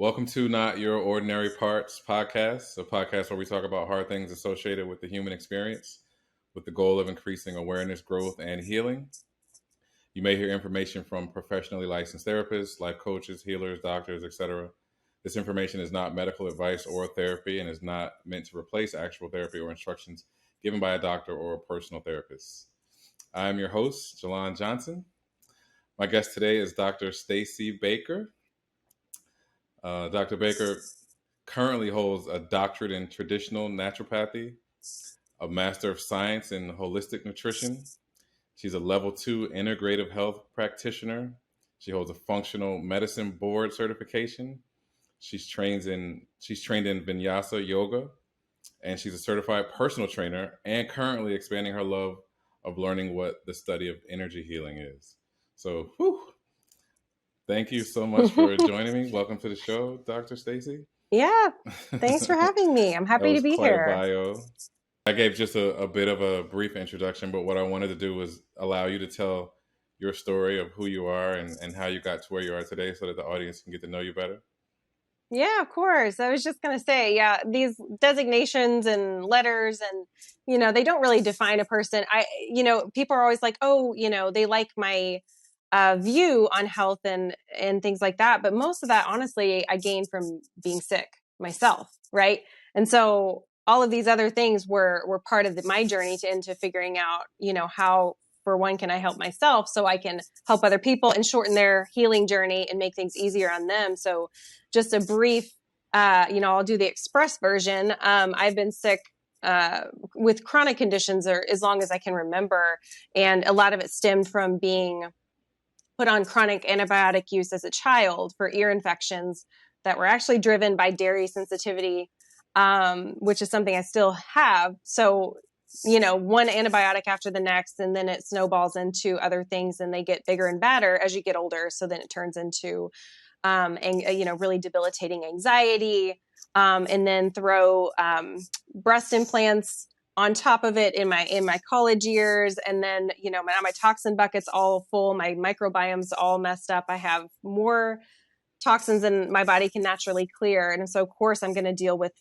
Welcome to Not Your Ordinary Parts podcast, a podcast where we talk about hard things associated with the human experience with the goal of increasing awareness, growth, and healing. You may hear information from professionally licensed therapists, life coaches, healers, doctors, etc. This information is not medical advice or therapy and is not meant to replace actual therapy or instructions given by a doctor or a personal therapist. I am your host, Jalon Johnson. My guest today is Dr. Stacy Baker. Dr. Baker currently holds a doctorate in traditional naturopathy, a master of science in holistic nutrition. She's a level 2 integrative health practitioner. She holds a functional medicine board certification. She's trained in Vinyasa Yoga, and she's a certified personal trainer and currently expanding her love of learning what the study of energy healing is. So, thank you so much for joining me. Welcome to the show, Dr. Stacy. Yeah, thanks for having me. I'm happy to be quite here. A bio. I gave just a bit of a brief introduction, but what I wanted to do was allow you to tell your story of who you are and how you got to where you are today so that the audience can get to know you better. Yeah, of course. I was just going to say, these designations and letters and, they don't really define a person. People are always like, oh, they like my view on health and things like that. But most of that, honestly, I gained from being sick myself. Right. And so all of these other things were part of my journey into figuring out, how, for one, can I help myself so I can help other people and shorten their healing journey and make things easier on them. So just a brief, I'll do the express version. I've been sick with chronic conditions or as long as I can remember. And a lot of it stemmed from being put on chronic antibiotic use as a child for ear infections that were actually driven by dairy sensitivity, which is something I still have. So, one antibiotic after the next, and then it snowballs into other things and they get bigger and badder as you get older. So then it turns into, really debilitating anxiety, and then throw breast implants on top of it in my college years. And then, now my toxin bucket's all full. My microbiome's all messed up. I have more toxins than my body can naturally clear. And so, of course, I'm going to deal with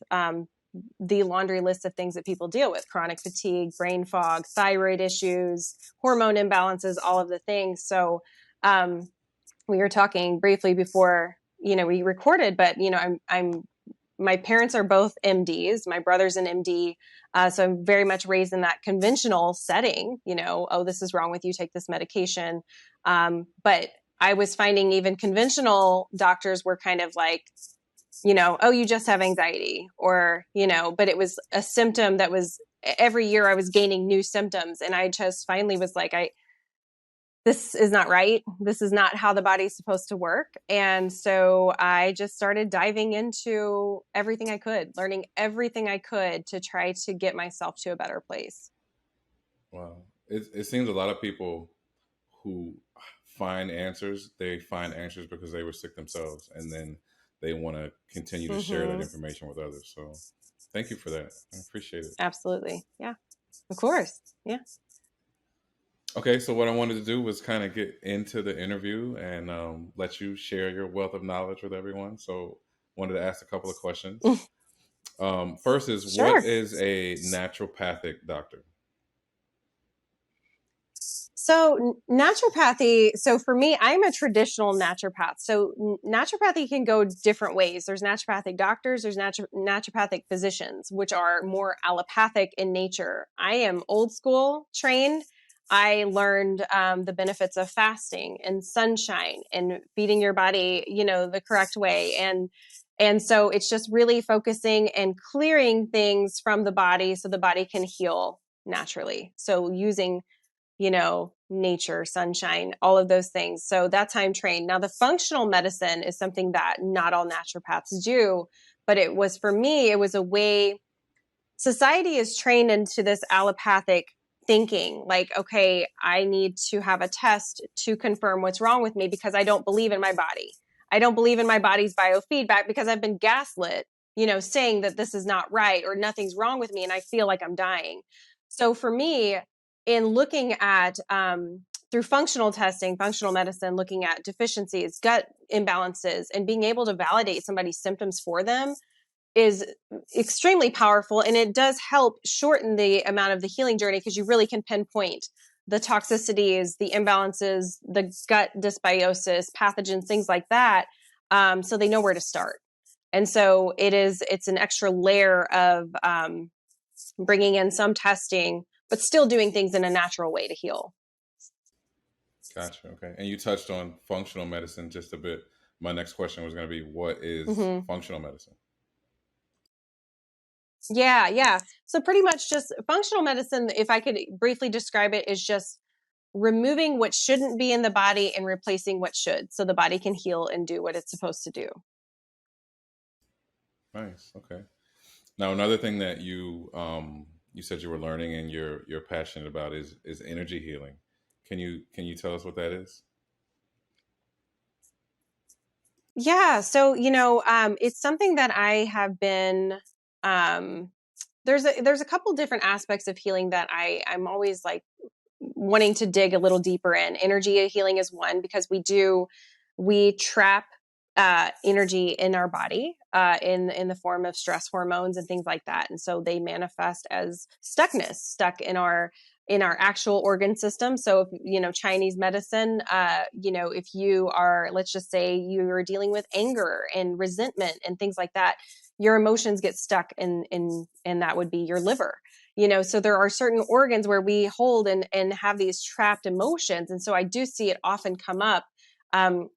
the laundry list of things that people deal with: chronic fatigue, brain fog, thyroid issues, hormone imbalances, all of the things. So we were talking briefly before, we recorded, but, my parents are both MDs. My brother's an MD. So I'm very much raised in that conventional setting, oh, this is wrong with you, take this medication. But I was finding even conventional doctors were kind of like, oh, you just have anxiety, or, but it was a symptom that was every year I was gaining new symptoms. And I just finally was like, this is not right. This is not how the body's supposed to work. And so I just started diving into everything I could, learning everything I could to try to get myself to a better place. Wow. It seems a lot of people who find answers, they find answers because they were sick themselves, and then they want to continue to share that information with others. So thank you for that. I appreciate it. Absolutely. Yeah, of course. Yeah. Okay, so what I wanted to do was kind of get into the interview and let you share your wealth of knowledge with everyone. So wanted to ask a couple of questions. First is, Sure. What is a naturopathic doctor? So naturopathy, so for me, I'm a traditional naturopath. So naturopathy can go different ways. There's naturopathic doctors, there's naturopathic physicians, which are more allopathic in nature. I am old school trained. I learned the benefits of fasting and sunshine and feeding your body, the correct way. And so it's just really focusing and clearing things from the body so the body can heal naturally. So using nature, sunshine, all of those things. So that's how I'm trained. Now, the functional medicine is something that not all naturopaths do, but it was, for me, it was a way society is trained into this allopathic thinking. Like, okay, I need to have a test to confirm what's wrong with me because I don't believe in my body. I don't believe in my body's biofeedback because I've been gaslit, saying that this is not right or nothing's wrong with me and I feel like I'm dying. So for me, in looking at through functional testing, functional medicine, looking at deficiencies, gut imbalances, and being able to validate somebody's symptoms for them is extremely powerful. And it does help shorten the amount of the healing journey because you really can pinpoint the toxicities, the imbalances, the gut dysbiosis, pathogens, things like that. So they know where to start. And so it's an extra layer of bringing in some testing, but still doing things in a natural way to heal. Gotcha. Okay. And you touched on functional medicine just a bit. My next question was going to be, what is Mm-hmm. functional medicine? Yeah. So pretty much just functional medicine, if I could briefly describe it, is just removing what shouldn't be in the body and replacing what should, so the body can heal and do what it's supposed to do. Nice. Okay. Now, another thing that you said you were learning and you're passionate about is energy healing. Can you tell us what that is? Yeah. So, it's something that I have been, there's a couple different aspects of healing that I'm always like wanting to dig a little deeper in. Energy healing is one because we trap energy in our body in the form of stress hormones and things like that, and so they manifest as stuck in our actual organ system. So, if, Chinese medicine, if you are, let's just say you are dealing with anger and resentment and things like that, your emotions get stuck and that would be your liver. So there are certain organs where we hold and have these trapped emotions. And so I do see it often come up. And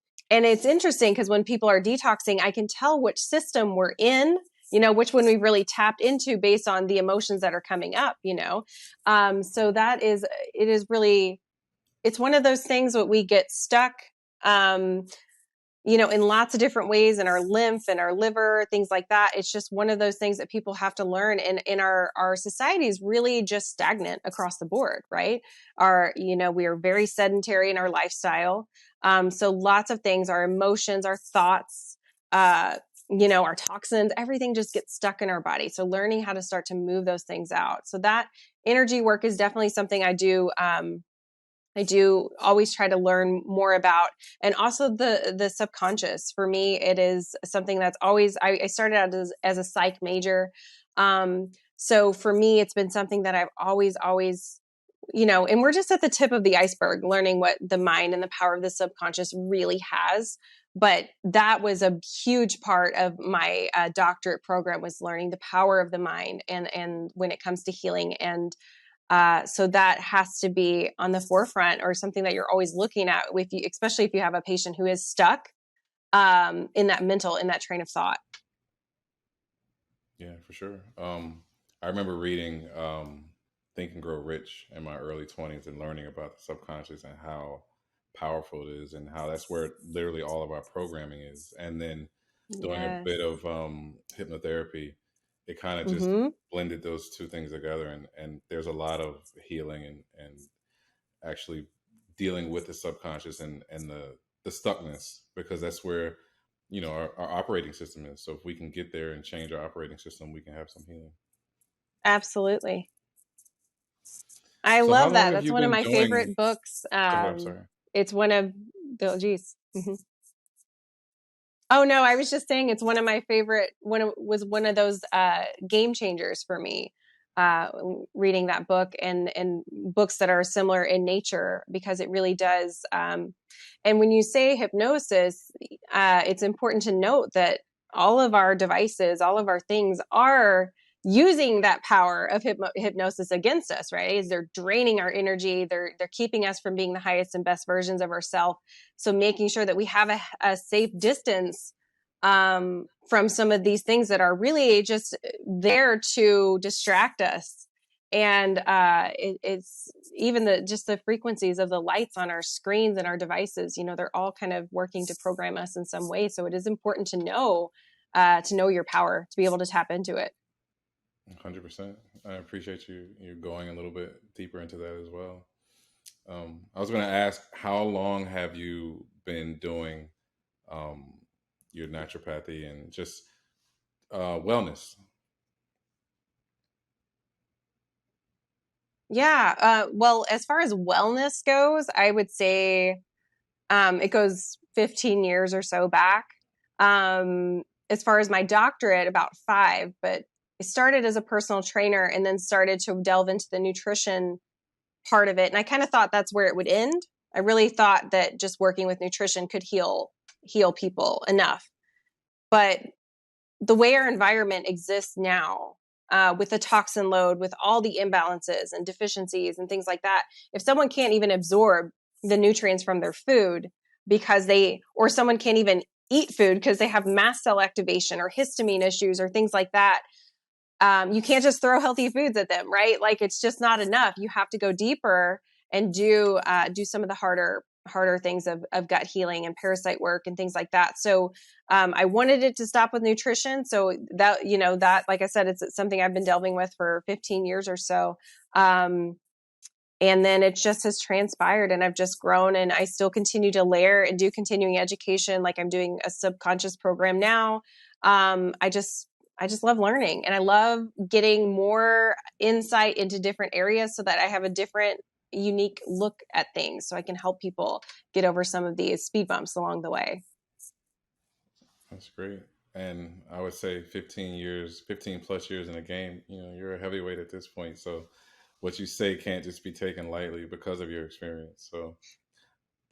it's interesting because when people are detoxing, I can tell which system we're in, which one we really tapped into based on the emotions that are coming up. So it is really, it's one of those things that we get stuck, in lots of different ways in our lymph and our liver, things like that. It's just one of those things that people have to learn. And in our society is really just stagnant across the board, right? We are very sedentary in our lifestyle. So lots of things, our emotions, our thoughts, our toxins, everything just gets stuck in our body. So learning how to start to move those things out. So that energy work is definitely something I do. I do always try to learn more about, and also the subconscious. For me, it is something that's always, I started out as a psych major. So for me, it's been something that I've always, and we're just at the tip of the iceberg, learning what the mind and the power of the subconscious really has. But that was a huge part of my doctorate program, was learning the power of the mind and when it comes to healing. And so that has to be on the forefront, or something that you're always looking at especially if you have a patient who is stuck in that train of thought. Yeah, for sure. I remember reading Think and Grow Rich in my early 20s and learning about the subconscious and how powerful it is and how that's where literally all of our programming is. And then doing a bit Yes. of hypnotherapy, it kind of just Mm-hmm. blended those two things together. And there's a lot of healing and actually dealing with the subconscious and the stuckness, because that's where our operating system is. So if we can get there and change our operating system, we can have some healing. Absolutely. I So how love long that. have That's you one of been my doing? favorite books. Go ahead. I'm sorry. It's one of the, geez. Mhm. Oh no, I was just saying it's one of my favorite, was one of those game changers for me, uh, reading that book and books that are similar in nature, because it really does. And when you say hypnosis, it's important to note that all of our devices, all of our things are using that power of hypnosis against us, right? Is they're draining our energy, they're keeping us from being the highest and best versions of ourselves. So making sure that we have a safe distance from some of these things that are really just there to distract us. And it's even just the frequencies of the lights on our screens and our devices, they're all kind of working to program us in some way. So it is important to know your power, to be able to tap into it. 100%. I appreciate you going a little bit deeper into that as well. I was going to ask, how long have you been doing um, your naturopathy and just wellness? Yeah. Well, as far as wellness goes, I would say it goes 15 years or so back. As far as my doctorate, about 5, but I started as a personal trainer and then started to delve into the nutrition part of it. And I kind of thought that's where it would end. I really thought that just working with nutrition could heal people enough. But the way our environment exists now, with the toxin load, with all the imbalances and deficiencies and things like that, if someone can't even absorb the nutrients from their food or someone can't even eat food because they have mast cell activation or histamine issues or things like that, you can't just throw healthy foods at them, right? Like it's just not enough. You have to go deeper and do some of the harder things of gut healing and parasite work and things like that. So I wanted it to stop with nutrition. So that, like I said, it's something I've been delving with for 15 years or so. And then it just has transpired and I've just grown, and I still continue to layer and do continuing education. Like I'm doing a subconscious program now. I just love learning, and I love getting more insight into different areas so that I have a different, unique look at things so I can help people get over some of these speed bumps along the way. That's great. And I would say 15 plus years in the game, you're a heavyweight at this point. So what you say can't just be taken lightly because of your experience. So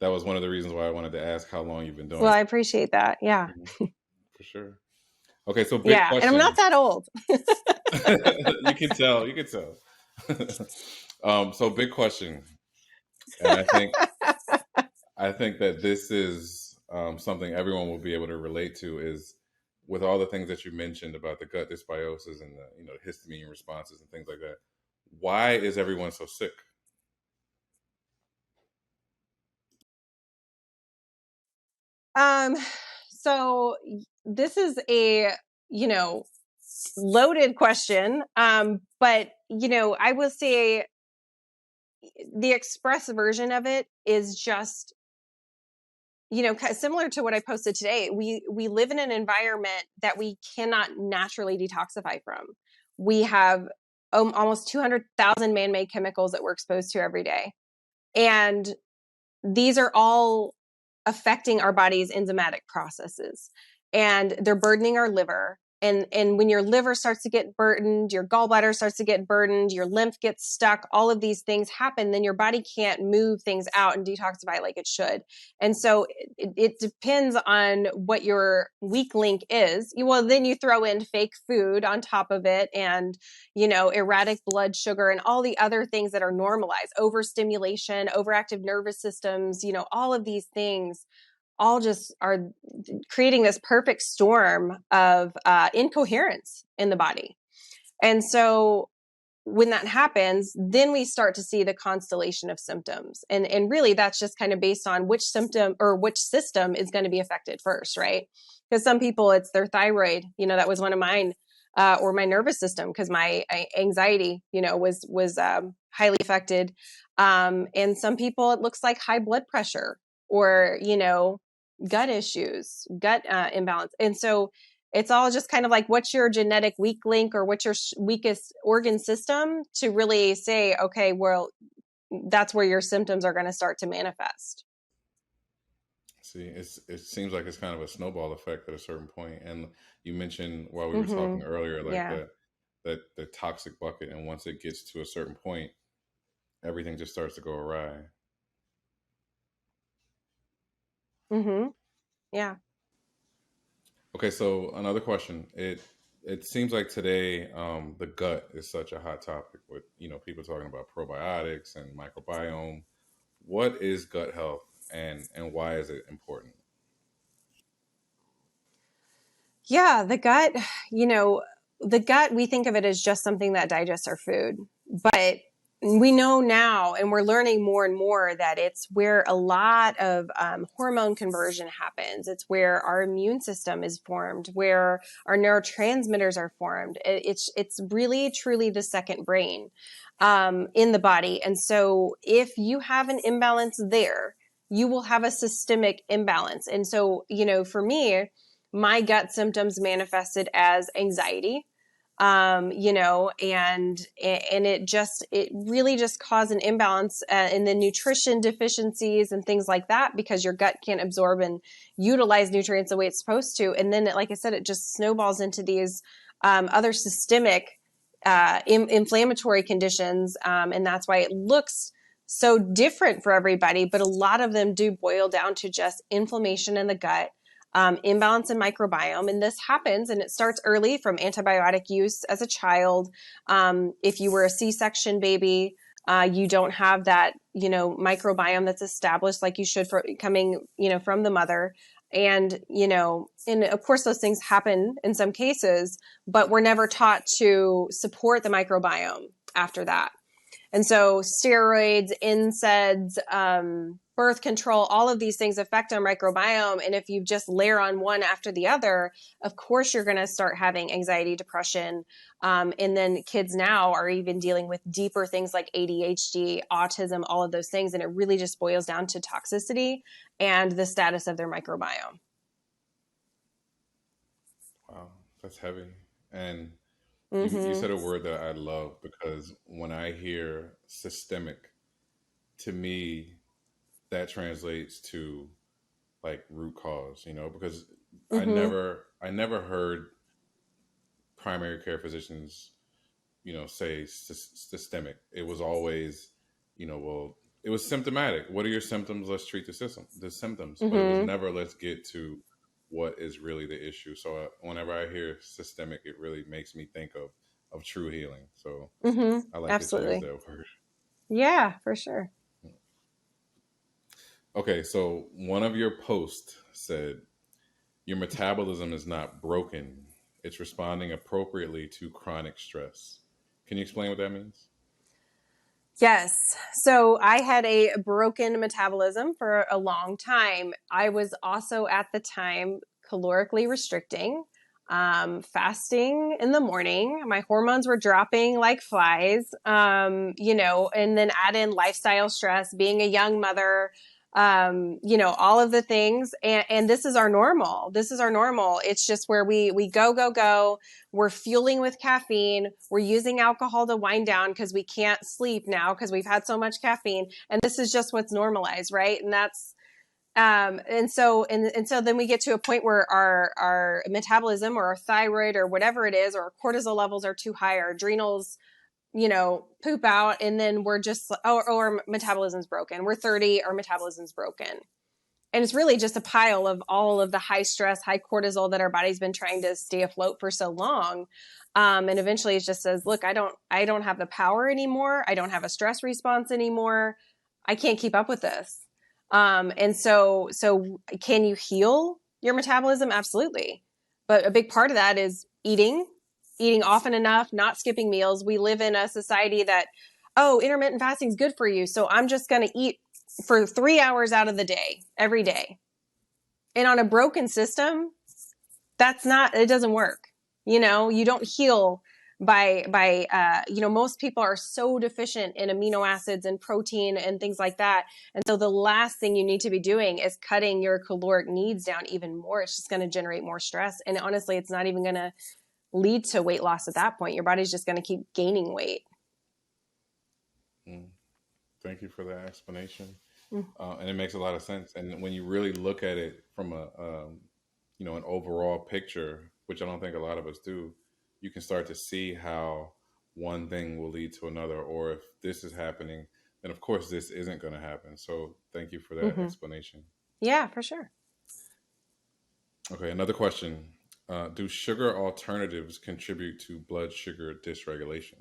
that was one of the reasons why I wanted to ask how long you've been doing Well, it. I appreciate that. Yeah. For sure. Okay, so big Yeah. And I'm not question. that old. You can tell. You can tell. So big question, and I think that this is something everyone will be able to relate to. Is with all the things that you mentioned about the gut dysbiosis and the histamine responses and things like that. Why is everyone so sick? Um, so this is a, loaded question. But I will say the express version of it is just, similar to what I posted today. We live in an environment that we cannot naturally detoxify from. We have almost 200,000 man-made chemicals that we're exposed to every day. And these are all affecting our body's enzymatic processes, and they're burdening our liver. And when your liver starts to get burdened, your gallbladder starts to get burdened, your lymph gets stuck, all of these things happen, then your body can't move things out and detoxify like it should. And so it depends on what your weak link is. Well, then you throw in fake food on top of it, and erratic blood sugar and all the other things that are normalized, overstimulation, overactive nervous systems, all of these things all just are creating this perfect storm of incoherence in the body. And so when that happens, then we start to see the constellation of symptoms. And really that's just kind of based on which symptom or which system is going to be affected first, right? Because some people it's their thyroid, that was one of mine, or my nervous system, because my anxiety, was highly affected. And some people it looks like high blood pressure or, gut issues, gut imbalance. And so it's all just kind of like what's your genetic weak link or what's your weakest organ system to really say, okay, well, that's where your symptoms are going to start to manifest. See, it seems like it's kind of a snowball effect at a certain point. And you mentioned while we were Mm-hmm. talking earlier, like Yeah. that the toxic bucket, and once it gets to a certain point, everything just starts to go awry. Mm-hmm. Yeah. Okay, so another question. It seems like today the gut is such a hot topic with people talking about probiotics and microbiome. What is gut health and why is it important? Yeah. The gut, we think of it as just something that digests our food, but we know now, and we're learning more and more that it's where a lot of hormone conversion happens. It's where our immune system is formed, where our neurotransmitters are formed. It's really truly the second brain in the body. And so if you have an imbalance there, you will have a systemic imbalance. And so, for me, my gut symptoms manifested as anxiety. you know, and it really just caused an imbalance in the nutrition deficiencies and things like that, because your gut can't absorb and utilize nutrients the way it's supposed to. And then, like I said, it just snowballs into these other systemic inflammatory conditions. And that's why it looks so different for everybody. But a lot of them do boil down to just inflammation in the gut, imbalance in microbiome. And this happens, and it starts early from antibiotic use as a child. If you were a C-section baby, you don't have that, you know, microbiome that's established like you should for coming, you know, from the mother. And, you know, and of course those things happen in some cases, but we're never taught to support the microbiome after that. And so steroids, NSAIDs, birth control, all of these things affect our microbiome. And if you just layer on one after the other, of course, you're going to start having anxiety, depression. And then kids now are even dealing with deeper things like ADHD, autism, all of those things. And it really just boils down to toxicity and the status of their microbiome. Wow, that's heavy. And you said a word that I love, because when I hear systemic, to me, that translates to like root cause, you know, because I never heard primary care physicians, you know, say systemic. It was always, you know, well, it was symptomatic. What are your symptoms? Let's treat the symptoms. But it was never, let's get to what is really the issue. So whenever I hear systemic, it really makes me think of true healing. So I like Absolutely. that you use that word. Yeah, for sure. Okay, so one of your posts said, your metabolism is not broken. It's responding appropriately to chronic stress. Can you explain what that means? Yes. So I had a broken metabolism for a long time. I was also at the time calorically restricting, fasting in the morning. My hormones were dropping like flies, you know, and then add in lifestyle stress, being a young mother, you know, all of the things. And this is our normal. This is our normal. It's just where we go. We're fueling with caffeine. We're using alcohol to wind down because we can't sleep now because we've had so much caffeine. And this is just what's normalized, right? And that's, and so then we get to a point where our metabolism or our thyroid or whatever it is, or our cortisol levels are too high, our adrenals, you know, poop out, and then we're just, our metabolism's broken. We're 30, our metabolism's broken. And it's really just a pile of all of the high stress, high cortisol that our body's been trying to stay afloat for so long. And eventually it just says, look, I don't have the power anymore. I don't have a stress response anymore. I can't keep up with this. And so can you heal your metabolism? Absolutely. But a big part of that is eating often enough, not skipping meals. We live in a society that, oh, intermittent fasting is good for you, so I'm just going to eat for 3 hours out of the day, every day. And on a broken system, it doesn't work. You know, you don't heal by you know, most people are so deficient in amino acids and protein and things like that. And so the last thing you need to be doing is cutting your caloric needs down even more. It's just going to generate more stress. And honestly, it's not even going to lead to weight loss at that point. Your body's just going to keep gaining weight. Thank you for that explanation. And it makes a lot of sense. And when you really look at it from a, you know, an overall picture, which I don't think a lot of us do, you can start to see how one thing will lead to another. Or if this is happening, then of course this isn't going to happen. So thank you for that explanation. Yeah, for sure. Okay, another question. Do sugar alternatives contribute to blood sugar dysregulation?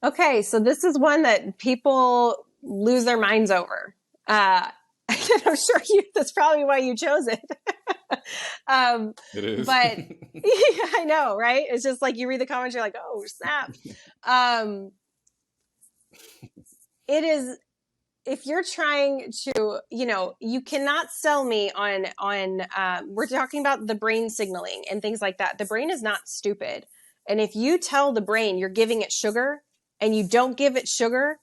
Okay, so this is one that people lose their minds over. I'm sure that's probably why you chose it. It is. But yeah, I know, right? It's just like you read the comments, you're like, oh, snap. It is, if you're trying to, you know, you cannot sell me on we're talking about the brain signaling and things like that. The brain is not stupid. And if you tell the brain you're giving it sugar and you don't give it sugar,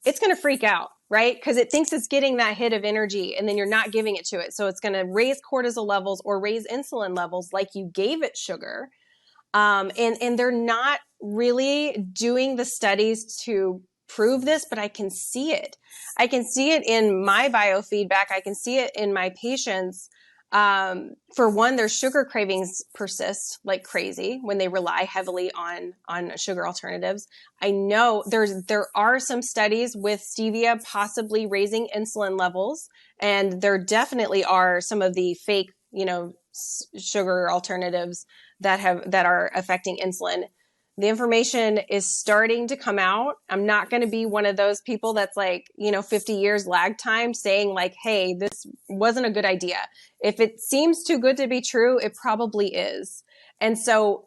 it's going to freak out, right? Because it thinks it's getting that hit of energy and then you're not giving it to it. So it's going to raise cortisol levels or raise insulin levels like you gave it sugar. And they're not really doing the studies to prove this, but I can see it. I can see it in my biofeedback. I can see it in my patients. For one, their sugar cravings persist like crazy when they rely heavily on sugar alternatives. I know there are some studies with stevia possibly raising insulin levels, and there definitely are some of the fake, sugar alternatives that are affecting insulin. The information is starting to come out. I'm not going to be one of those people that's like, 50 years lag time saying like, hey, this wasn't a good idea. If it seems too good to be true, it probably is. And so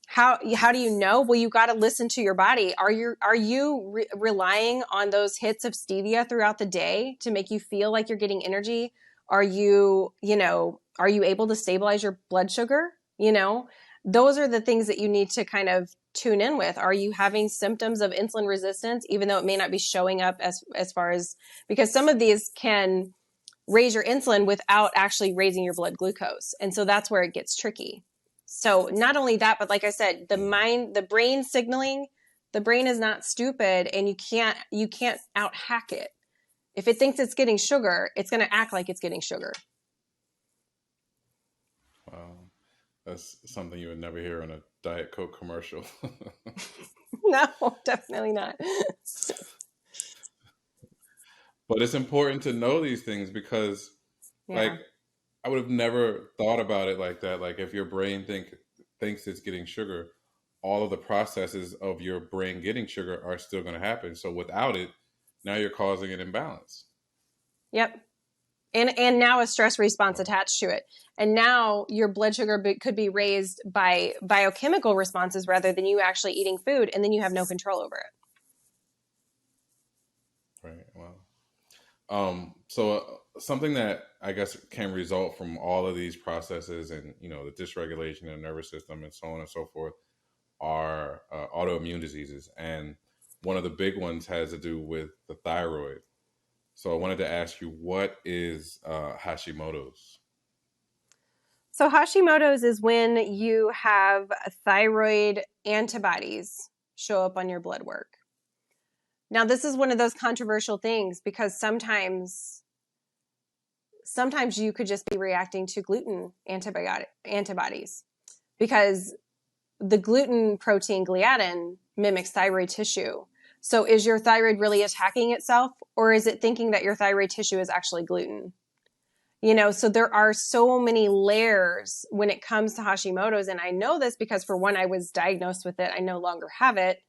how do you know? Well, you got to listen to your body. Are you relying on those hits of stevia throughout the day to make you feel like you're getting energy? Are you able to stabilize your blood sugar? Those are the things that you need to kind of tune in with. Are you having symptoms of insulin resistance, even though it may not be showing up as far as, because some of these can raise your insulin without actually raising your blood glucose. And so that's where it gets tricky. So not only that, but like I said, the brain signaling, the brain is not stupid, and you can't out hack it. If it thinks it's getting sugar, it's going to act like it's getting sugar. Wow. That's something you would never hear in a Diet Coke commercial. No, definitely not. But it's important to know these things because, like, I would have never thought about it like that. Like, if your brain thinks it's getting sugar, all of the processes of your brain getting sugar are still going to happen. So without it, now you're causing an imbalance. Yep. And now a stress response attached to it. And now your blood sugar could be raised by biochemical responses rather than you actually eating food, and then you have no control over it. Right. Wow. So something that I guess can result from all of these processes and, the dysregulation in the nervous system and so on and so forth are autoimmune diseases. And one of the big ones has to do with the thyroid. So I wanted to ask you, what is Hashimoto's? So Hashimoto's is when you have thyroid antibodies show up on your blood work. Now, this is one of those controversial things because sometimes you could just be reacting to gluten antibodies, because the gluten protein gliadin mimics thyroid tissue. So is your thyroid really attacking itself, or is it thinking that your thyroid tissue is actually gluten? So there are so many layers when it comes to Hashimoto's. And I know this because, for one, I was diagnosed with it. I no longer have it.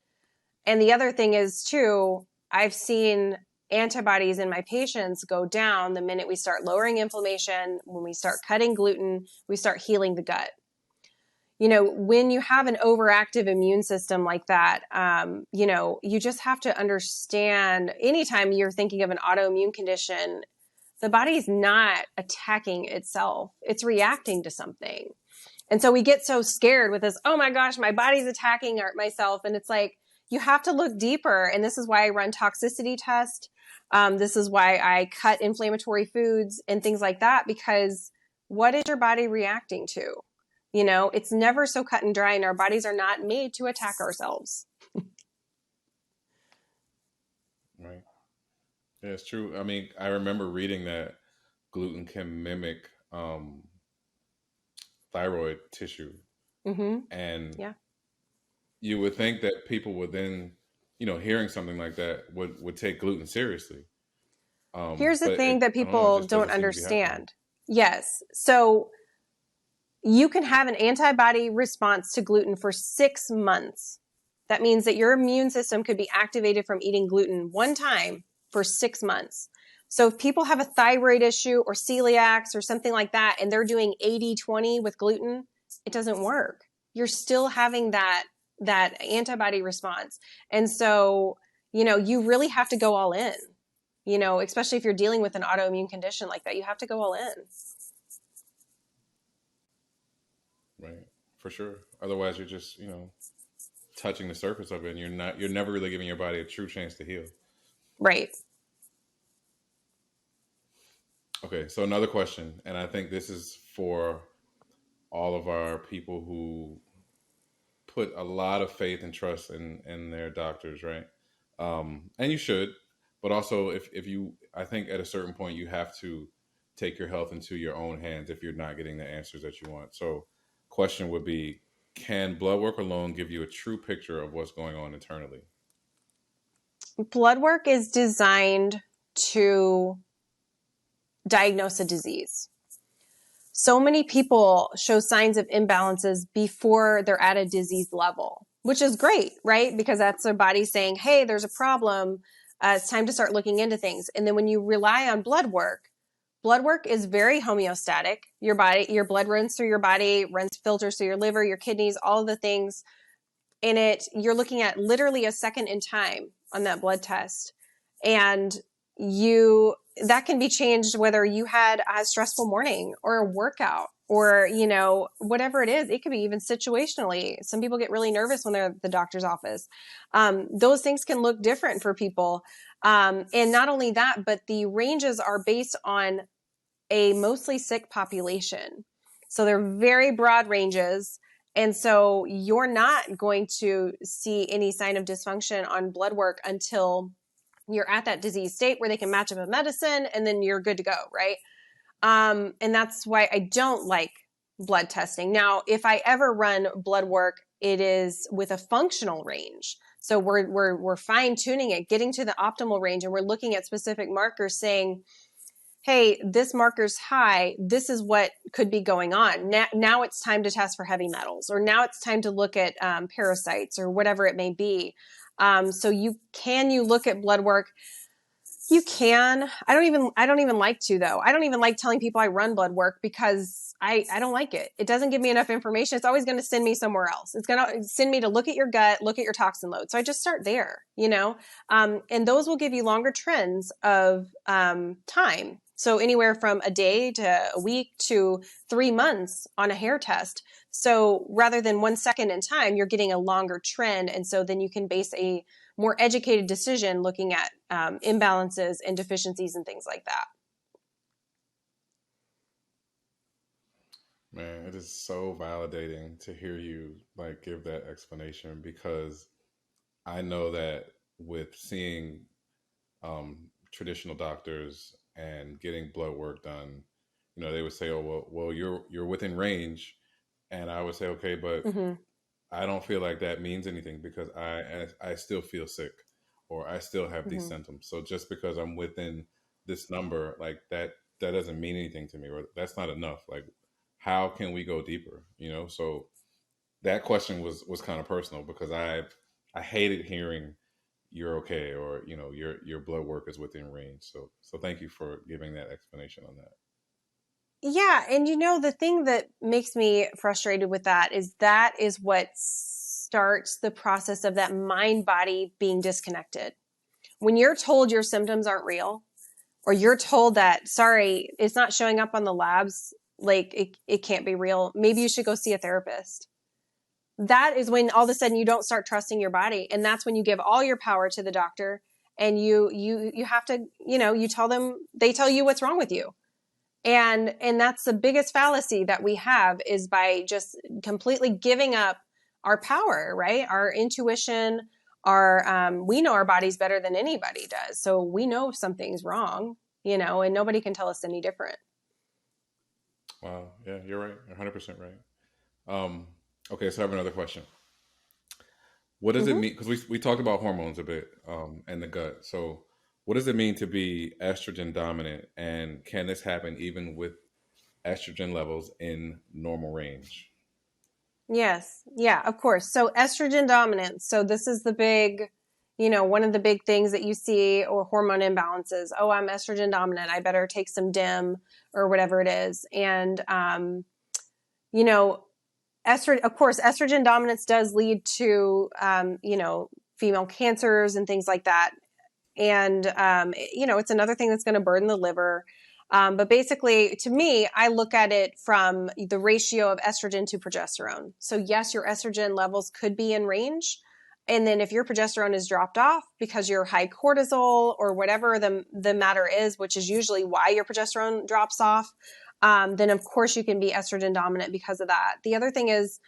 And the other thing is, too, I've seen antibodies in my patients go down the minute we start lowering inflammation, when we start cutting gluten, we start healing the gut. When you have an overactive immune system like that, you just have to understand, anytime you're thinking of an autoimmune condition, the body is not attacking itself. It's reacting to something. And so we get so scared with this, oh my gosh, my body's attacking myself. And it's like, you have to look deeper. And this is why I run toxicity tests. This is why I cut inflammatory foods and things like that, because what is your body reacting to? It's never so cut and dry, and our bodies are not made to attack ourselves. Right. Yeah, it's true. I mean, I remember reading that gluten can mimic thyroid tissue. Mm-hmm. And Yeah. you would think that people would then, hearing something like that would take gluten seriously. Here's the thing that I don't know, it people just don't doesn't seem to be happening. understand. Yes. So you can have an antibody response to gluten for 6 months. That means that your immune system could be activated from eating gluten one time for 6 months. So if people have a thyroid issue or celiacs or something like that, and they're doing 80-20 with gluten, it doesn't work. You're still having that antibody response. And so, you really have to go all in, especially if you're dealing with an autoimmune condition like that, you have to go all in. Right. For sure. Otherwise you're just, touching the surface of it, and you're never really giving your body a true chance to heal. Right. Okay, so another question, and I think this is for all of our people who put a lot of faith and trust in their doctors, right? And you should, but also if you, I think at a certain point you have to take your health into your own hands if you're not getting the answers that you want. So, question would be, can blood work alone give you a true picture of what's going on internally? Blood work is designed to diagnose a disease. So many people show signs of imbalances before they're at a disease level, which is great, right? Because that's their body saying, hey, there's a problem. It's time to start looking into things. And then when you rely on blood work is very homeostatic. Your body, your blood runs through your body, runs filters through your liver, your kidneys, all of the things in it. You're looking at literally a second in time on that blood test. And that can be changed whether you had a stressful morning or a workout or, whatever it is. It could be even situationally. Some people get really nervous when they're at the doctor's office. Those things can look different for people. And not only that, but the ranges are based on a mostly sick population. So they're very broad ranges. And so you're not going to see any sign of dysfunction on blood work until you're at that disease state where they can match up a medicine and then you're good to go, right? And that's why I don't like blood testing. Now, if I ever run blood work, it is with a functional range. So we're fine tuning it, getting to the optimal range, and we're looking at specific markers saying, hey, this marker's high. This is what could be going on. Now it's time to test for heavy metals, or now it's time to look at parasites or whatever it may be. So you look at blood work? You can. I don't even like to, though. I don't even like telling people I run blood work because I don't like it. It doesn't give me enough information. It's always going to send me somewhere else. It's going to send me to look at your gut, look at your toxin load. So I just start there, and those will give you longer trends of time. So anywhere from a day to a week to 3 months on a hair test. So rather than 1 second in time, you're getting a longer trend. And so then you can base a more educated decision looking at imbalances and deficiencies and things like that. Man, it is so validating to hear you give that explanation, because I know that with seeing traditional doctors and getting blood work done, they would say, "Oh, well, you're within range," and I would say, "Okay, but Mm-hmm. I don't feel like that means anything because I still feel sick, or I still have these Mm-hmm. symptoms. So just because I'm within this number, that doesn't mean anything to me, or that's not enough. Like, how can we go deeper? So that question was kind of personal, because I hated hearing you're okay, or your blood work is within range. So thank you for giving that explanation on that. Yeah. And the thing that makes me frustrated with that is what starts the process of that mind body being disconnected. When you're told your symptoms aren't real, or you're told that, sorry, it's not showing up on the labs, it can't be real. Maybe you should go see a therapist. That is when all of a sudden you don't start trusting your body. And that's when you give all your power to the doctor, and you have to, you tell them, they tell you what's wrong with you. And that's the biggest fallacy that we have, is by just completely giving up our power, right? Our intuition, we know our bodies better than anybody does. So we know if something's wrong, and nobody can tell us any different. Wow. Yeah, you're right. You're 100% right. Okay, so I have another question. What does it Mm-hmm. mean? Because we talked about hormones a bit, and the gut. So what does it mean to be estrogen dominant? And can this happen even with estrogen levels in normal range? Yes. Yeah, of course. So estrogen dominance. So this is the big, one of the big things that you see, or hormone imbalances. Oh, I'm estrogen dominant. I better take some DIM or whatever it is. And, of course, estrogen dominance does lead to, female cancers and things like that. And, it's another thing that's going to burden the liver. But basically, to me, I look at it from the ratio of estrogen to progesterone. So yes, your estrogen levels could be in range. And then if your progesterone is dropped off because you're high cortisol or whatever the matter is, which is usually why your progesterone drops off, then of course you can be estrogen dominant because of that. The other thing is,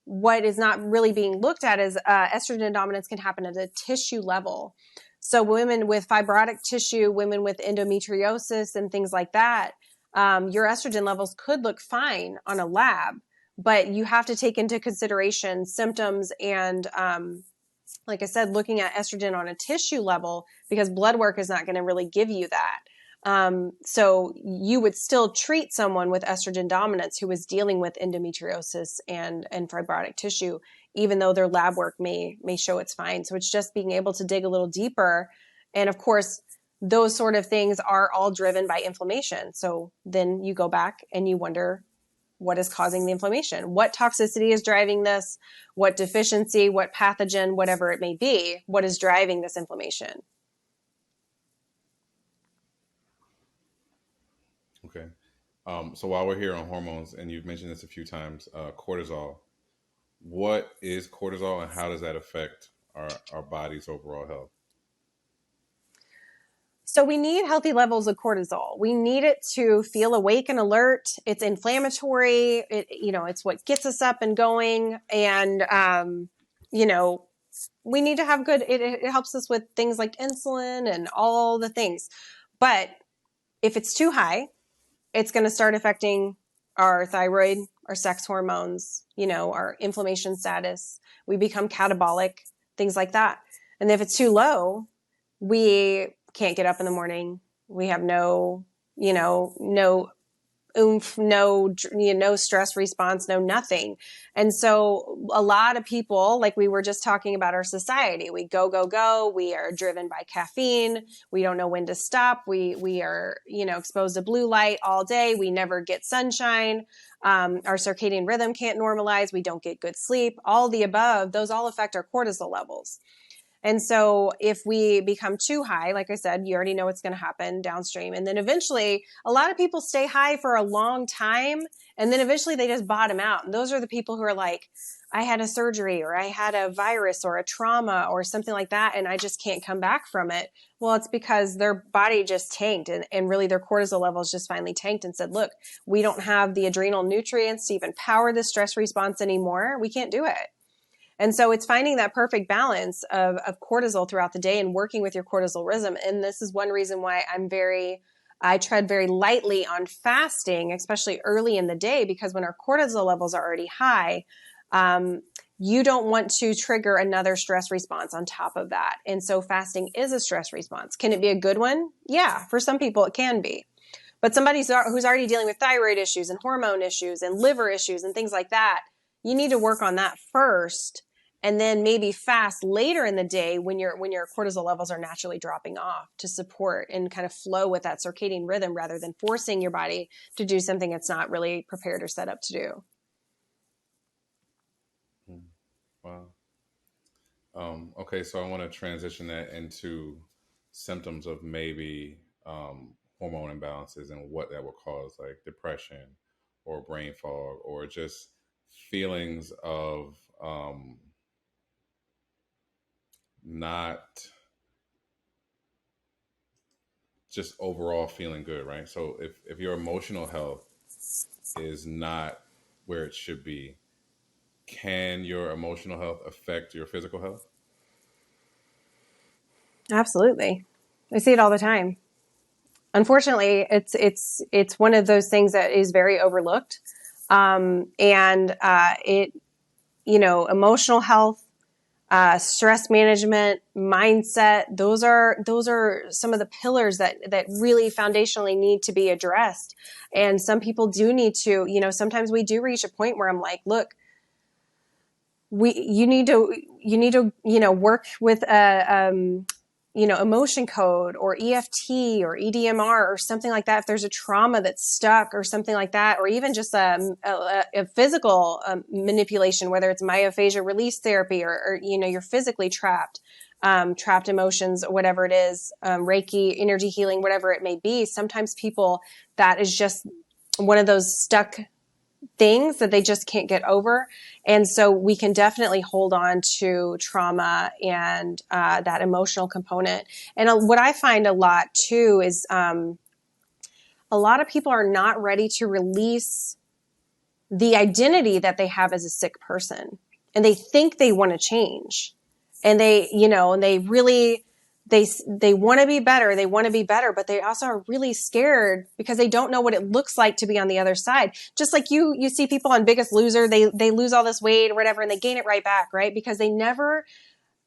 what is not really being looked at is estrogen dominance can happen at a tissue level. So women with fibrotic tissue, women with endometriosis and things like that, your estrogen levels could look fine on a lab, but you have to take into consideration symptoms and, like I said, looking at estrogen on a tissue level, because blood work is not going to really give you that. So you would still treat someone with estrogen dominance who is dealing with endometriosis and fibrotic tissue, even though their lab work may show it's fine. So it's just being able to dig a little deeper. And of course, those sort of things are all driven by inflammation. So then you go back and you wonder, what is causing the inflammation? What toxicity is driving this? What deficiency, what pathogen, whatever it may be, what is driving this inflammation? Okay. So while we're here on hormones, and you've mentioned this a few times, cortisol. What is cortisol, and how does that affect our body's overall health? So we need healthy levels of cortisol. We need it to feel awake and alert. It's inflammatory. It's what gets us up and going. And, we need to have good, it helps us with things like insulin and all the things. But if it's too high, it's going to start affecting our thyroid, our sex hormones, our inflammation status. We become catabolic, things like that. And if it's too low, we can't get up in the morning. We have no oomph, no stress response, no nothing. And so a lot of people, like we were just talking about our society, we go, go, go. We are driven by caffeine. We don't know when to stop. We are, exposed to blue light all day. We never get sunshine. Our circadian rhythm can't normalize. We don't get good sleep. All the above, those all affect our cortisol levels. And so if we become too high, like I said, you already know what's going to happen downstream. And then eventually a lot of people stay high for a long time, and then eventually they just bottom out. And those are the people who are like, I had a surgery, or I had a virus or a trauma or something like that, and I just can't come back from it. Well, it's because their body just tanked, and really their cortisol levels just finally tanked and said, look, we don't have the adrenal nutrients to even power the stress response anymore. We can't do it. And so it's finding that perfect balance of cortisol throughout the day and working with your cortisol rhythm. And this is one reason why I tread very lightly on fasting, especially early in the day, because when our cortisol levels are already high, you don't want to trigger another stress response on top of that. And so fasting is a stress response. Can it be a good one? Yeah, for some people it can be. But somebody who's already dealing with thyroid issues and hormone issues and liver issues and things like that, you need to work on that first, and then maybe fast later in the day when your cortisol levels are naturally dropping off, to support and kind of flow with that circadian rhythm, rather than forcing your body to do something it's not really prepared or set up to do. Wow. Okay, so I want to transition that into symptoms of maybe hormone imbalances and what that will cause, like depression or brain fog, or just feelings of not just overall feeling good, right? So if your emotional health is not where it should be, can your emotional health affect your physical health? Absolutely. I see it all the time. Unfortunately, it's one of those things that is very overlooked. Emotional health, stress management, mindset, those are some of the pillars that really foundationally need to be addressed. And some people do need to, sometimes we do reach a point where I'm like, look, you need to work with emotion code or EFT or EDMR or something like that. If there's a trauma that's stuck or something like that, or even just a physical manipulation, whether it's myofascial release therapy or you're physically trapped emotions, whatever it is, Reiki, energy healing, whatever it may be. Sometimes people, that is just one of those stuck things that they just can't get over. And so we can definitely hold on to trauma and that emotional component. And what I find a lot too is a lot of people are not ready to release the identity that they have as a sick person, and they think they want to change, and they, and they really, they want to be better. They want to be better, but they also are really scared because they don't know what it looks like to be on the other side. Just like you see people on Biggest Loser, they lose all this weight or whatever, and they gain it right back, right? Because they never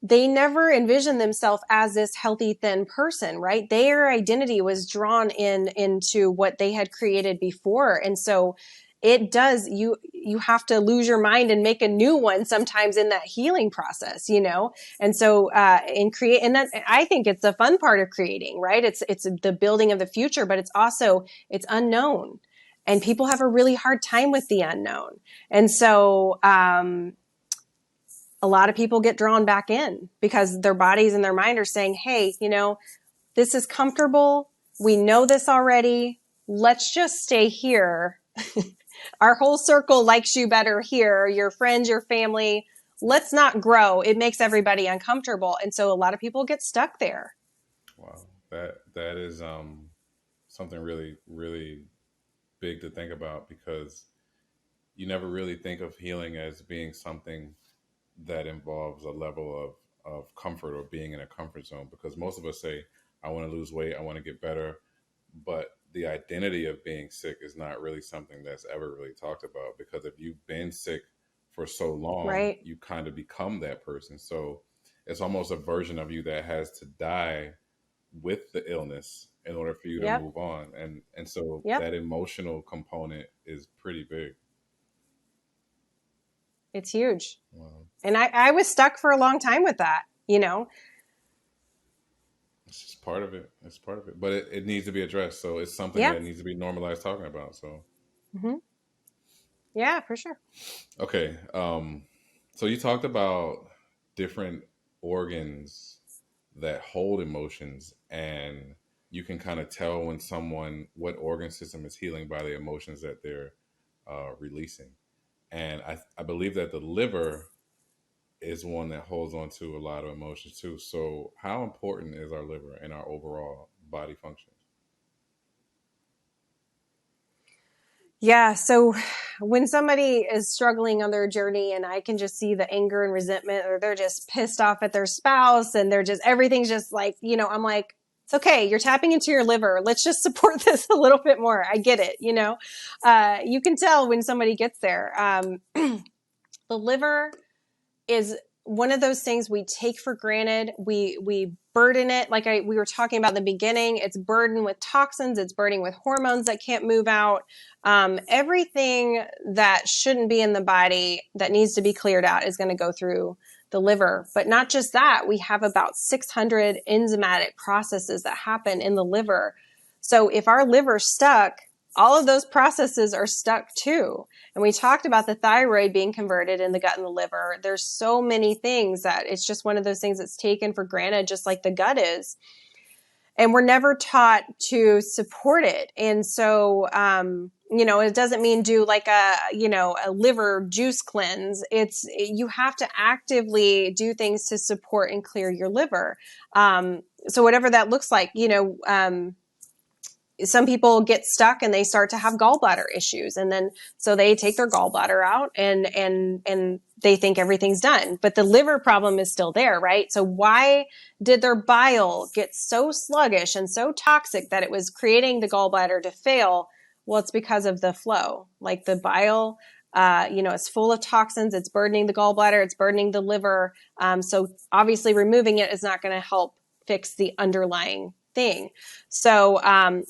envisioned themselves as this healthy, thin person, right? Their identity was drawn into what they had created before. And so it does, you have to lose your mind and make a new one sometimes in that healing process, And so, and that, I think it's the fun part of creating, right? It's the building of the future, but it's unknown, and people have a really hard time with the unknown. And so, a lot of people get drawn back in because their bodies and their mind are saying, hey, this is comfortable. We know this already. Let's just stay here. Our whole circle likes you better here. Your friends, your family. Let's not grow. It makes everybody uncomfortable. And so a lot of people get stuck there. Wow, that is something really really big to think about, because you never really think of healing as being something that involves a level of comfort or being in a comfort zone, because most of us say, I want to lose weight, I want to get better, but the identity of being sick is not really something that's ever really talked about, because if you've been sick for so long, Right. you kind of become that person. So it's almost a version of you that has to die with the illness in order for you to Yep. move on. And so Yep. that emotional component is pretty big. It's huge. Wow. And I was stuck for a long time with that. It's just part of it. It's part of it. But it needs to be addressed. So it's something Yeah. that needs to be normalized talking about. So Mm-hmm. Yeah, for sure. okay. So you talked about different organs that hold emotions, and you can kind of tell when someone, what organ system is healing by the emotions that they're releasing. And I believe that the liver is one that holds on to a lot of emotions too. So how important is our liver in our overall body functions? Yeah. So when somebody is struggling on their journey and I can just see the anger and resentment, or they're just pissed off at their spouse and everything's just like, I'm like, it's okay. You're tapping into your liver. Let's just support this a little bit more. I get it. You can tell when somebody gets there. The liver is one of those things we take for granted. We burden it, like we were talking about in the beginning. It's burdened with toxins. It's burdened with hormones that can't move out. Everything that shouldn't be in the body that needs to be cleared out is going to go through the liver. But not just that, we have about 600 enzymatic processes that happen in the liver. So if our liver's stuck, all of those processes are stuck too. And we talked about the thyroid being converted in the gut and the liver. There's so many things that it's just one of those things that's taken for granted, just like the gut is. And we're never taught to support it. And so, it doesn't mean do like a liver juice cleanse. You have to actively do things to support and clear your liver. So whatever that looks like, some people get stuck and they start to have gallbladder issues, and then so they take their gallbladder out and they think everything's done, but the liver problem is still there, right? So why did their bile get so sluggish and so toxic that it was creating the gallbladder to fail? Well, it's because of the flow. Like the bile, it's full of toxins. It's burdening the gallbladder. It's burdening the liver. So obviously removing it is not going to help fix the underlying thing. So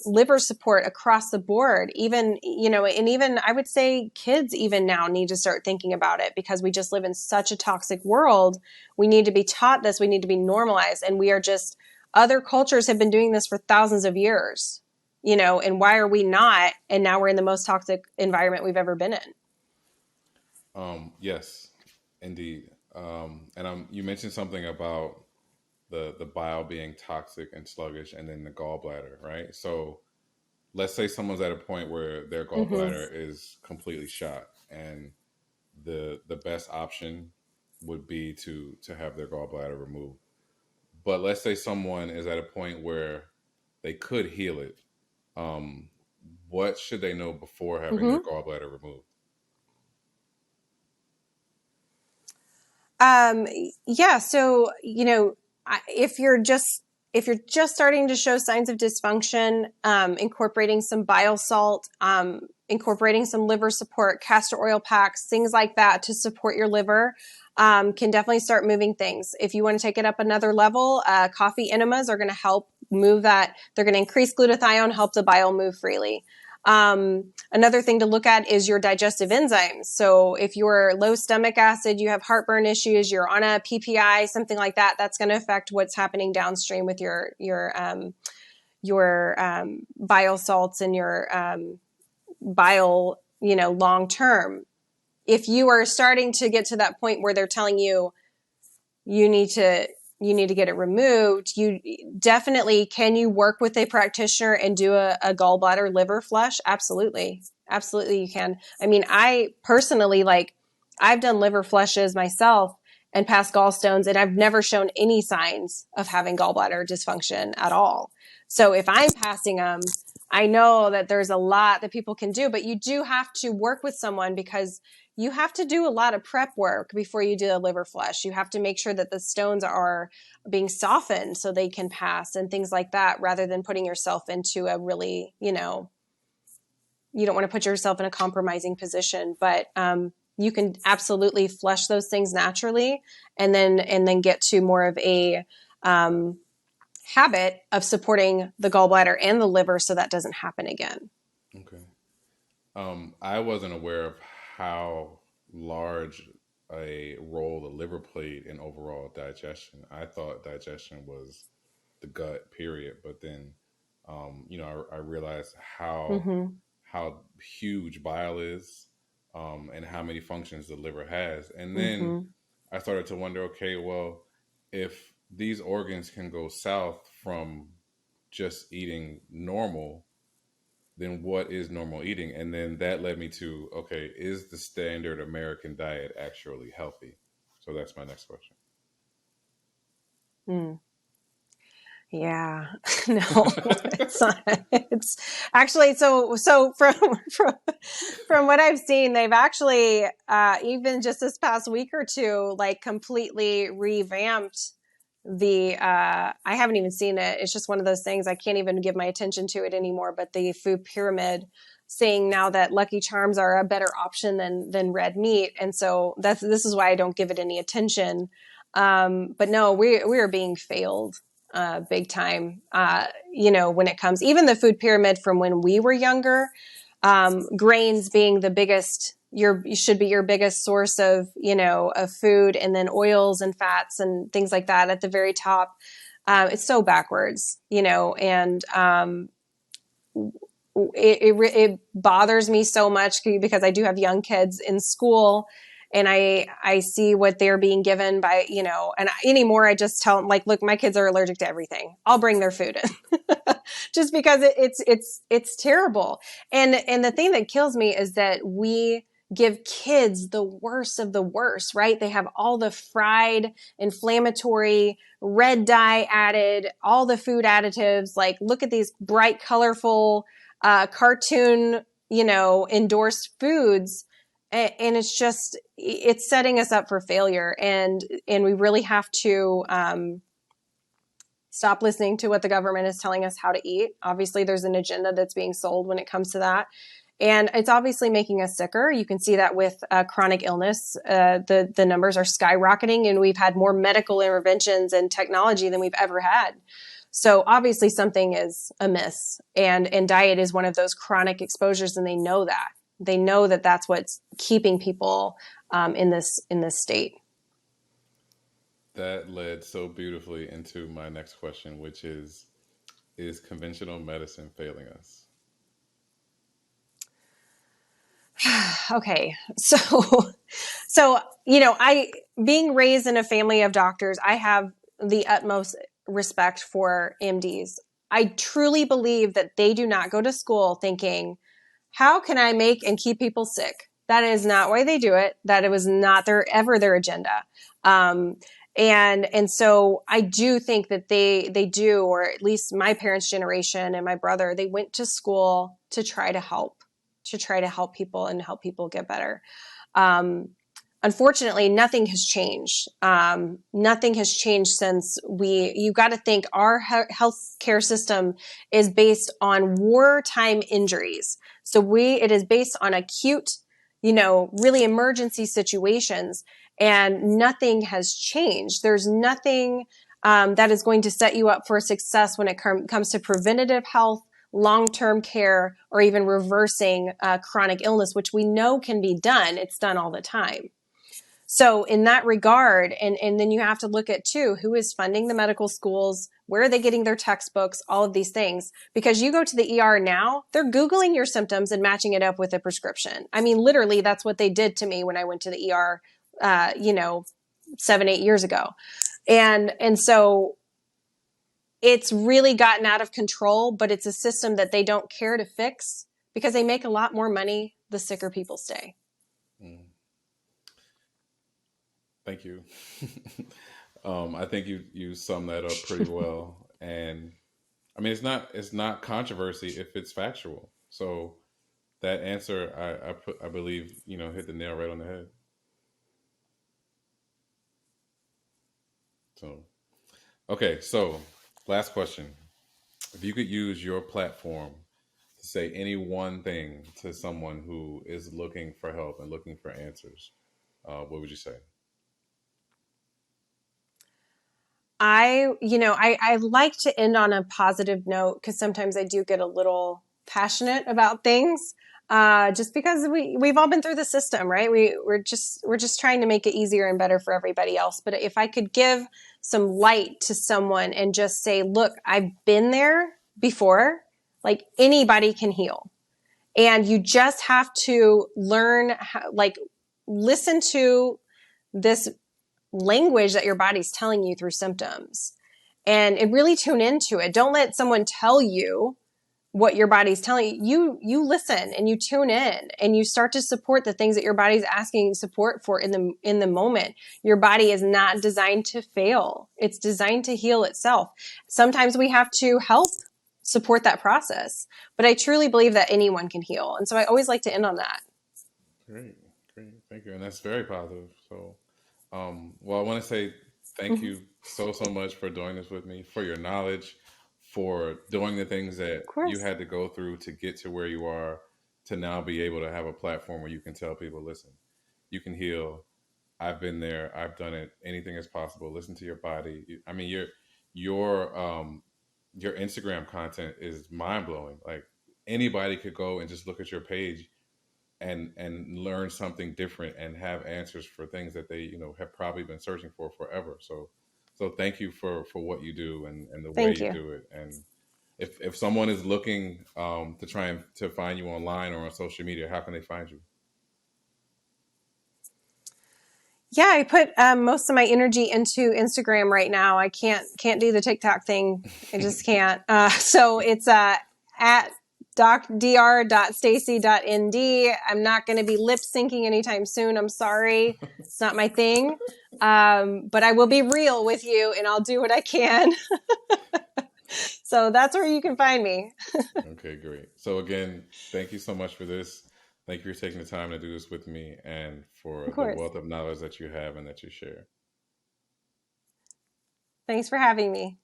liver support across the board, even I would say kids even now need to start thinking about it, because we just live in such a toxic world. We need to be taught this. We need to be normalized. And we are just, other cultures have been doing this for thousands of years, and why are we not? And now we're in the most toxic environment we've ever been in. Yes, indeed. And you mentioned something about the bile being toxic and sluggish, and then the gallbladder, right? So let's say someone's at a point where their Mm-hmm. gallbladder is completely shot, and the best option would be to have their gallbladder removed. But let's say someone is at a point where they could heal it. Um, what should they know before having their Mm-hmm. gallbladder removed? Um, yeah. So, if you're just starting to show signs of dysfunction, incorporating some bile salt, incorporating some liver support, castor oil packs, things like that to support your liver, can definitely start moving things. If you want to take it up another level, coffee enemas are going to help move that. They're going to increase glutathione, help the bile move freely. Another thing to look at is your digestive enzymes. So if you're low stomach acid, you have heartburn issues, you're on a PPI, something like that, that's going to affect what's happening downstream with your bile salts and your bile, long term. If you are starting to get to that point where they're telling you you need to get it removed, you definitely, can you work with a practitioner and do a gallbladder liver flush? Absolutely. Absolutely, you can. I mean, I personally, I've done liver flushes myself and passed gallstones, and I've never shown any signs of having gallbladder dysfunction at all. So if I'm passing them, I know that there's a lot that people can do, but you do have to work with someone, because you have to do a lot of prep work before you do a liver flush. You have to make sure that the stones are being softened so they can pass and things like that, rather than putting yourself into a really, you don't want to put yourself in a compromising position. But you can absolutely flush those things naturally, and then get to more of a habit of supporting the gallbladder and the liver so that doesn't happen again. Okay. I wasn't aware of how large a role the liver played in overall digestion. I thought digestion was the gut, period. But then, I realized Mm-hmm. how huge bile is, and how many functions the liver has. And then Mm-hmm. I started to wonder, okay, well, if these organs can go south from just eating normal, then what is normal eating? And then that led me to, okay, is the standard American diet actually healthy? So that's my next question. Mm. Yeah, no, it's not. It's actually, so from what I've seen, they've actually, even just this past week or two, completely revamped I haven't even seen it. It's just one of those things. I can't even give my attention to it anymore, but the food pyramid, saying now that Lucky Charms are a better option than red meat. And so this is why I don't give it any attention. But no, we are being failed big time. When it comes, even the food pyramid from when we were younger, grains being the biggest, you should be your biggest source of, of food, and then oils and fats and things like that at the very top. It's so backwards, and it bothers me so much, because I do have young kids in school, and I see what they're being given by, and anymore, I just tell them, look, my kids are allergic to everything. I'll bring their food in just because it's terrible. And the thing that kills me is that we give kids the worst of the worst, right? They have all the fried, inflammatory, red dye added, all the food additives. Look at these bright, colorful, cartoon, endorsed foods. And it's setting us up for failure. And we really have to, stop listening to what the government is telling us how to eat. Obviously, there's an agenda that's being sold when it comes to that. And it's obviously making us sicker. You can see that with chronic illness. The numbers are skyrocketing, and we've had more medical interventions and technology than we've ever had. So obviously something is amiss, and diet is one of those chronic exposures, and they know that. They know that that's what's keeping people in this state. That led so beautifully into my next question, which is conventional medicine failing us? Okay. So, I, being raised in a family of doctors, I have the utmost respect for MDs. I truly believe that they do not go to school thinking, how can I make and keep people sick? That is not why they do it. That it was not ever their agenda. And so I do think that they do, or at least my parents' generation and my brother, they went to school to try to help people and help people get better. unfortunately, nothing has changed. Nothing has changed since you got to think our healthcare system is based on wartime injuries. So it is based on acute, really emergency situations, and nothing has changed. There's nothing that is going to set you up for success when it comes to preventative health, long-term care, or even reversing chronic illness, which we know can be done. It's done all the time. So in that regard, and then you have to look at too, who is funding the medical schools, where are they getting their textbooks, all of these things. Because you go to the ER now, they're Googling your symptoms and matching it up with a prescription. I mean, literally, that's what they did to me when I went to the ER, 7-8 years ago. And so it's really gotten out of control, but it's a system that they don't care to fix because they make a lot more money the sicker people stay. Mm. Thank you. I think you summed that up pretty well. And I mean, it's not controversy if it's factual. So that answer, I believe, hit the nail right on the head. So, okay. So last question. If you could use your platform to say any one thing to someone who is looking for help and looking for answers, what would you say? I like to end on a positive note because sometimes I do get a little passionate about things. Just because we've all been through the system, right? We're just trying to make it easier and better for everybody else. But if I could give some light to someone and just say, look, I've been there before, like anybody can heal. And you just have to learn how, listen to this language that your body's telling you through symptoms and really tune into it. Don't let someone tell you what your body's telling you. You listen and you tune in and you start to support the things that your body's asking support for in the moment. Your body is not designed to fail. It's designed to heal itself. Sometimes we have to help support that process, but I truly believe that anyone can heal. And so I always like to end on that. Great, great, thank you, and that's very positive. So, well, I want to say thank Mm-hmm. you so much for doing this with me, for your knowledge, for doing the things that Of you course. had to go through to get to where you are, to now be able to have a platform where you can tell people, listen, you can heal. I've been there. I've done it. Anything is possible. Listen to your body. I mean, your your Instagram content is mind blowing. Like anybody could go and just look at your page and learn something different and have answers for things that they have probably been searching for forever. So thank you for what you do and the way Thank you you. do it. And if someone is looking to try and to find you online or on social media, how can they find you? Yeah, I put most of my energy into Instagram right now. I can't do the TikTok thing. I just can't. So it's at dr.stacy.nd. I'm not going to be lip syncing anytime soon. I'm sorry, it's not my thing. But I will be real with you, and I'll do what I can. So that's where you can find me. Okay, great. So again, thank you so much for this. Thank you for taking the time to do this with me and for Of the course. wealth of knowledge that you have and that you share. Thanks for having me.